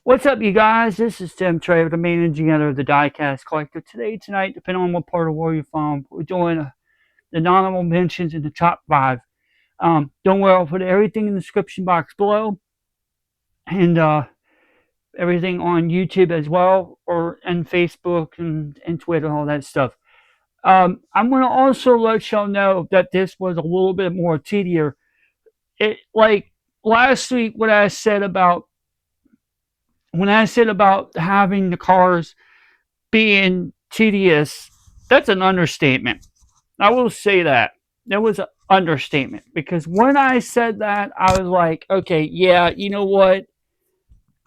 What's up, you guys? This is Tim Trey, the managing editor of the Diecast Collector. Tonight, depending on what part of the world you're from, we're doing the honorable mentions in the top 5. Don't worry, I'll put everything in the description box below, and everything on YouTube as well, and Facebook and Twitter, all that stuff. I'm going to also let y'all know that this was a little bit more tedious. Like last week, when I said about having the cars being tedious, that's an understatement. I will say that. That was an understatement. Because when I said that, I was like, okay, yeah, you know what?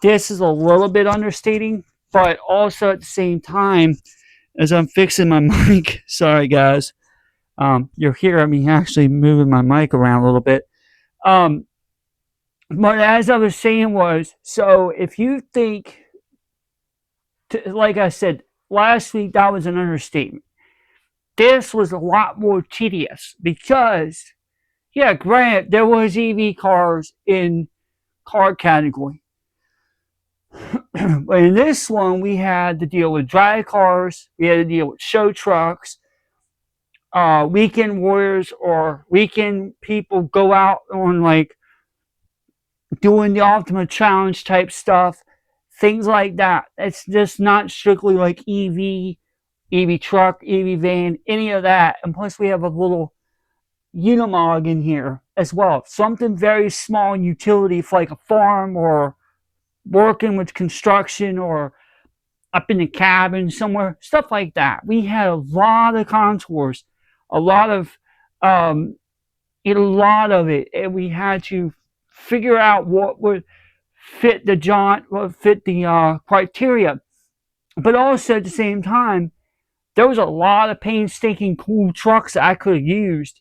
This is a little bit understating. But also at the same time, as I'm fixing my mic, sorry guys, you're hearing me actually moving my mic around a little bit. But as I was saying so if you think, like I said, last week that was an understatement. This was a lot more tedious because, yeah, granted, there was EV cars in car category. But in this one, we had to deal with drag cars, we had to deal with show trucks, weekend warriors or weekend people go out on like doing the ultimate challenge type stuff, things like that. It's just not strictly like EV truck, EV van, any of that. And plus we have a little unimog in here as well. Something very small and utility for like a farm or working with construction or up in the cabin somewhere, stuff like that. We had a lot of contours, a lot of it, and we had to figure out what would fit the criteria. But also at the same time, there was a lot of painstaking cool trucks that I could have used.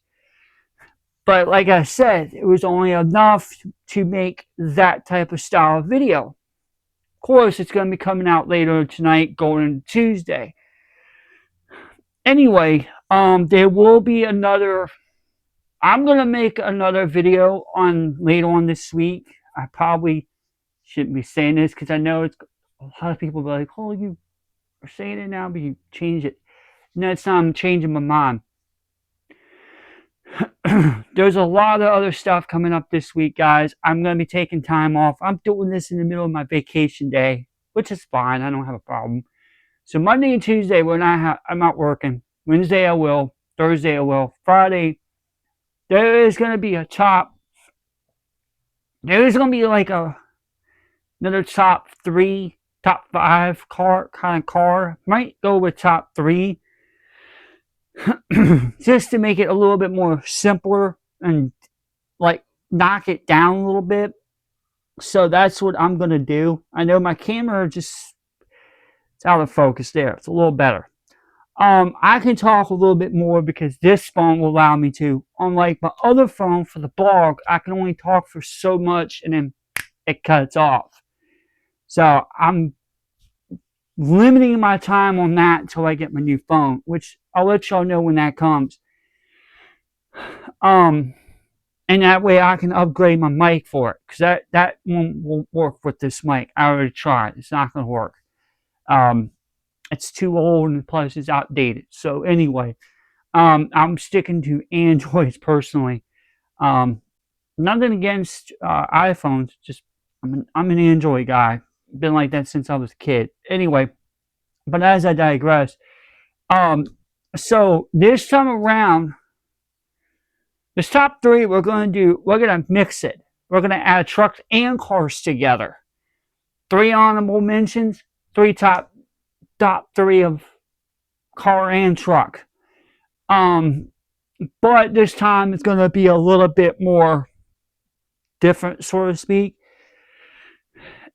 But like I said, it was only enough to make that type of style of video. Of course, it's going to be coming out later tonight, going into Tuesday. Anyway, there will be another. I'm going to make another video on later on this week. I probably shouldn't be saying this because I know it's a lot of people will be like, oh, you are saying it now, but you change it. Next time I'm changing my mind. There's a lot of other stuff coming up this week, guys. I'm going to be taking time off. I'm doing this in the middle of my vacation day, which is fine. I don't have a problem. So Monday and Tuesday, I'm not working. Wednesday I will. Thursday I will. Friday, there is going to be like another top 3, top 5 car. Might go with top 3. Just to make it a little bit more simpler and like knock it down a little bit. So that's what I'm going to do. I know my camera it's out of focus there. It's a little better. I can talk a little bit more because this phone will allow me to. Unlike my other phone for the blog, I can only talk for so much and then it cuts off. So I'm limiting my time on that until I get my new phone, which I'll let y'all know when that comes. And that way I can upgrade my mic for it, because that won't work with this mic. I already tried. It's not going to work. It's too old and plus it's outdated. So anyway, I'm sticking to Androids personally. Nothing against iPhones. Just I'm an Android guy. Been like that since I was a kid. Anyway, but as I digress, so this time around, this top 3 we're gonna mix it. We're gonna add trucks and cars together. 3 honorable mentions, 3 top 3 of car and truck. But this time it's gonna be a little bit more different, so to speak.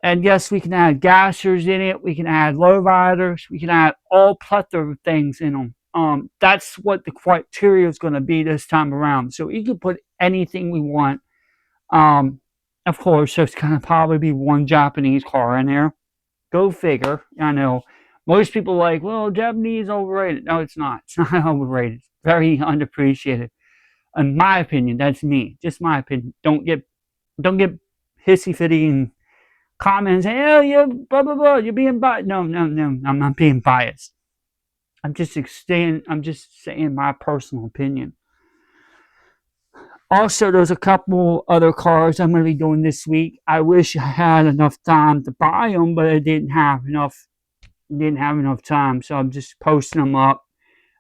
And yes, we can add gassers in it. We can add lowriders. We can add all plethora of things in them. That's what the criteria is going to be this time around. So you can put anything we want. Of course, there's going to probably be one Japanese car in there. Go figure. I know. Most people are like, well, Japanese overrated. No, it's not. It's not overrated. It's very underappreciated. In my opinion, that's me. Just my opinion. Don't get hissy-fitty and comments saying, oh, you're blah, blah, blah, you're being biased. No, no, no, I'm not being biased. I'm just saying my personal opinion. Also, there's a couple other cars I'm going to be doing this week. I wish I had enough time to buy them, but I didn't have enough time, so I'm just posting them up.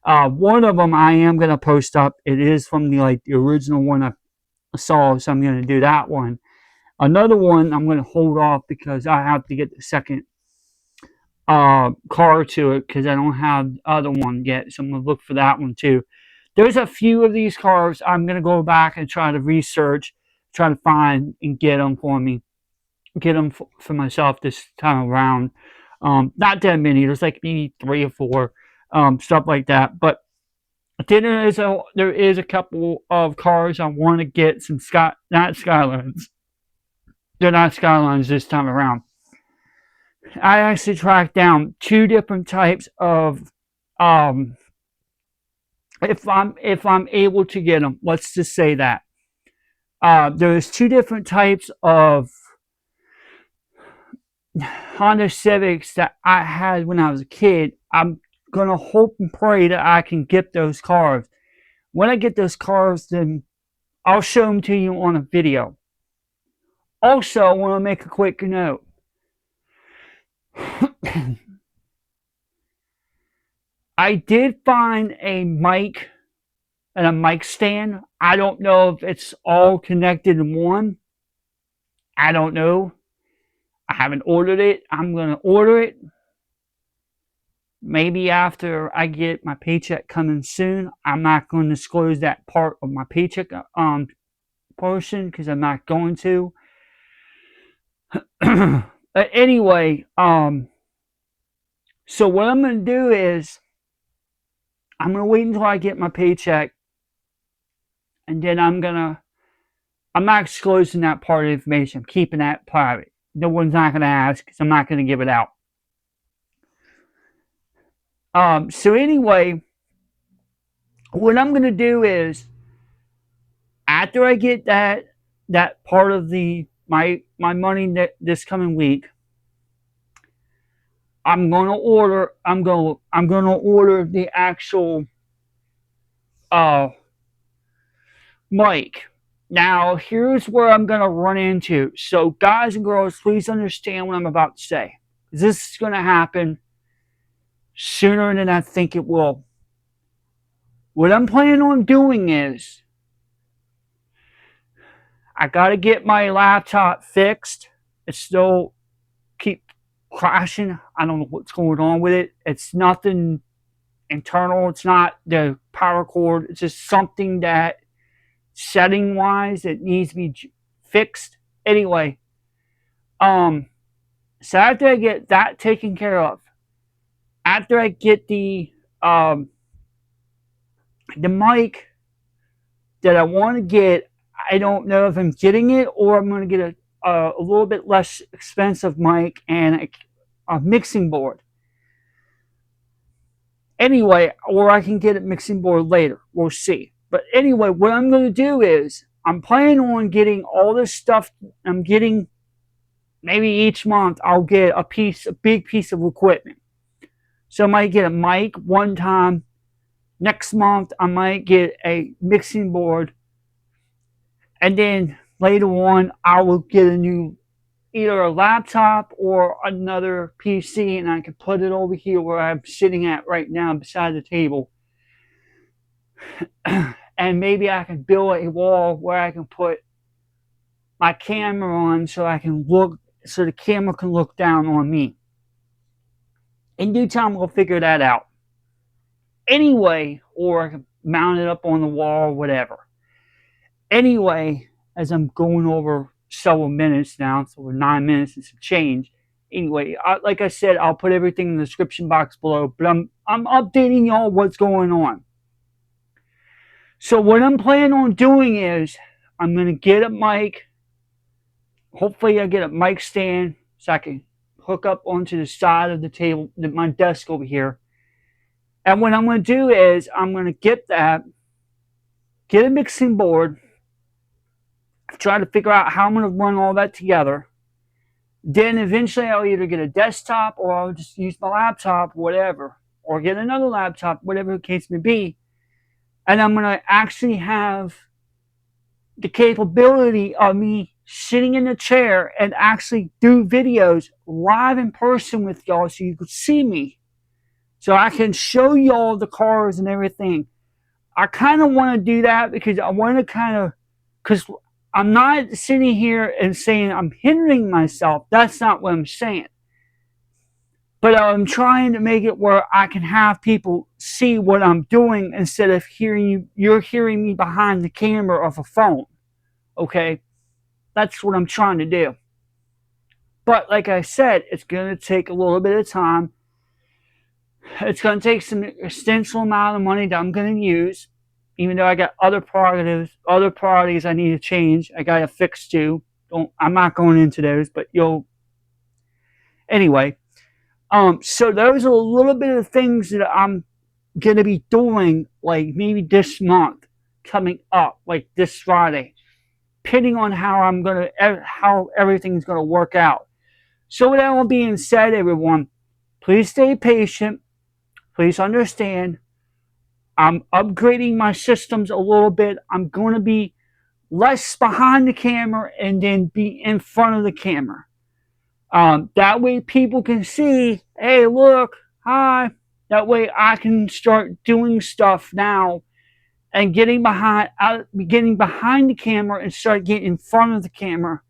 One of them I am going to post up. It is from the original one I saw, so I'm going to do that one. Another one I'm going to hold off because I have to get the second car to it because I don't have the other one yet, so I'm going to look for that one too. There's a few of these cars I'm going to go back and try to research, try to find and get them for me, get them for myself this time around. Not that many. There's like maybe 3 or 4, stuff like that. But then there is a couple of cars I want to get some not Skylines. They're not Skylines this time around. I actually tracked down 2 different types of if I'm able to get them. Let's just say that there's 2 different types of Honda Civics that I had when I was a kid. I'm gonna hope and pray that I can get those cars. When I get those cars, then I'll show them to you on a video. Also, I want to make a quick note. I did find a mic and a mic stand. I don't know if it's all connected in one. I don't know. I haven't ordered it. I'm going to order it. Maybe after I get my paycheck coming soon. I'm not going to disclose that part of my paycheck portion because I'm not going to. But anyway, so what I'm going to do is I'm going to wait until I get my paycheck, and then I'm not disclosing that part of the information. I'm keeping that private. No one's not going to ask because I'm not going to give it out. So anyway, what I'm going to do is after I get that part of my money this coming week, I'm going to order the actual mic. Now, here's where I'm going to run into. So, guys and girls, please understand what I'm about to say. This is going to happen sooner than I think it will. What I'm planning on doing is I got to get my laptop fixed. It still keeps crashing. I don't know what's going on with it. It's nothing internal. It's not the power cord. It's just something that setting wise it needs to be fixed. Anyway, so after I get that taken care of, after I get the mic that I want to get, I don't know if I'm getting it or I'm going to get a little bit less expensive mic and a mixing board. Anyway, or I can get a mixing board later. We'll see. But anyway, what I'm going to do is I'm planning on getting all this stuff. I'm getting maybe each month I'll get a big piece of equipment. So I might get a mic one time. Next month I might get a mixing board. And then later on I will get either a laptop or another PC, and I can put it over here where I'm sitting at right now beside the table. And maybe I can build a wall where I can put my camera on so the camera can look down on me. In due time, we'll figure that out. Anyway, or I can mount it up on the wall or whatever. Anyway, as I'm going over several minutes now, so we're 9 minutes and some change. Anyway, like I said, I'll put everything in the description box below, but I'm updating y'all what's going on. So what I'm planning on doing is I'm going to get a mic. Hopefully I get a mic stand so I can hook up onto the side of the table, my desk over here. And what I'm going to do is I'm going to get a mixing board, try to figure out how I'm going to run all that together. Then eventually I'll either get a desktop or I'll just use my laptop, whatever, or get another laptop, whatever the case may be. And I'm going to actually have the capability of me sitting in the chair and actually do videos live in person with y'all so you can see me. So I can show y'all the cars and everything. I kind of want to do that because I want to because I'm not sitting here and saying I'm hindering myself. That's not what I'm saying. But I'm trying to make it where I can have people see what I'm doing instead of you're hearing me behind the camera of a phone. Okay? That's what I'm trying to do. But like I said, it's going to take a little bit of time. It's going to take some extensive amount of money that I'm going to use, even though I got other priorities I need to change. I got to fix too. I'm not going into those, but anyway. So those are a little bit of things that I'm going to be doing, like maybe this month coming up, like this Friday, depending on how everything's going to work out. So with that all being said, everyone, please stay patient. Please understand, I'm upgrading my systems a little bit. I'm going to be less behind the camera and then be in front of the camera. That way people can see, hey, look, hi. That way I can start doing stuff now and getting behind the camera and start getting in front of the camera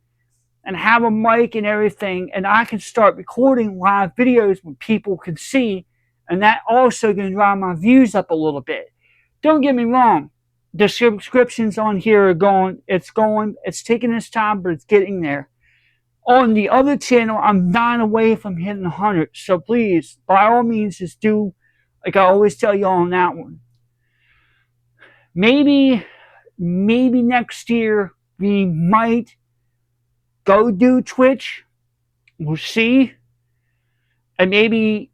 and have a mic and everything, and I can start recording live videos where people can see, and that also can drive my views up a little bit. Don't get me wrong, the subscriptions on here are it's taking its time, but it's getting there. On the other channel, I'm 9 away from hitting 100, so please, by all means, just do like I always tell you on that one. Maybe next year we might go do Twitch. We'll see. And maybe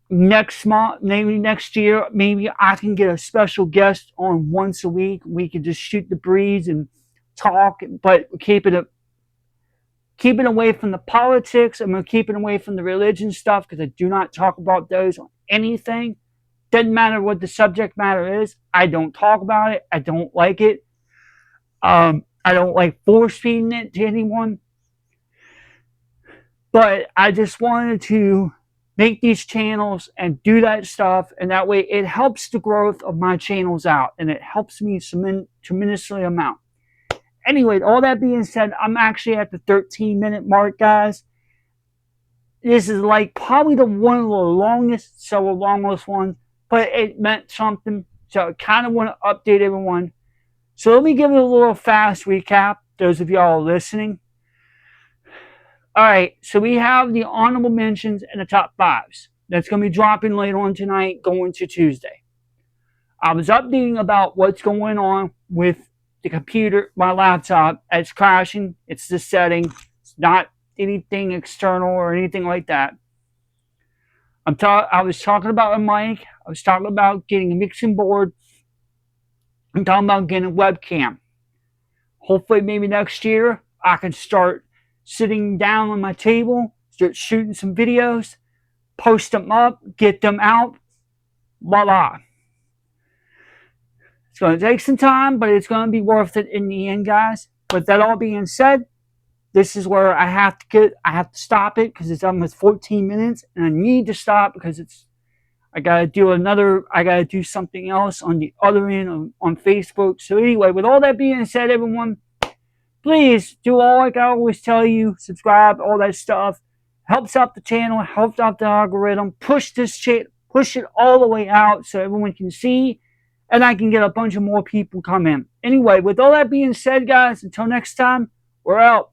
next month, maybe next year, maybe I can get a special guest on once a week. We can just shoot the breeze and talk, but keep it away from the politics. I'm going to keep it away from the religion stuff because I do not talk about those on anything. Doesn't matter what the subject matter is. I don't talk about it. I don't like it. I don't like force feeding it to anyone. But I just wanted to make these channels and do that stuff, and that way it helps the growth of my channels out, and it helps me tremendously amount. Anyway, all that being said, I'm actually at the 13-minute mark, guys. This is like probably one of the longest ones, but it meant something, so I kind of want to update everyone. So let me give it a little fast recap, those of y'all listening. Alright, so we have the honorable mentions and the top 5s. That's going to be dropping later on tonight, going to Tuesday. I was updating about what's going on with the computer, my laptop. It's crashing. It's the setting. It's not anything external or anything like that. I was talking about a mic. I was talking about getting a mixing board. I'm talking about getting a webcam. Hopefully, maybe next year, I can start sitting down on my table, start shooting some videos, post them up, get them out, voila. It's going to take some time, but it's going to be worth it in the end, guys. With that all being said, this is where I have to stop it because it's almost 14 minutes, and I need to stop because I gotta do something else on the other end on Facebook. So anyway, with all that being said, everyone, please do all like I always tell you, subscribe, all that stuff. Helps out the channel, helps out the algorithm, push it all the way out so everyone can see, and I can get a bunch of more people come in. Anyway, with all that being said, guys, until next time, we're out.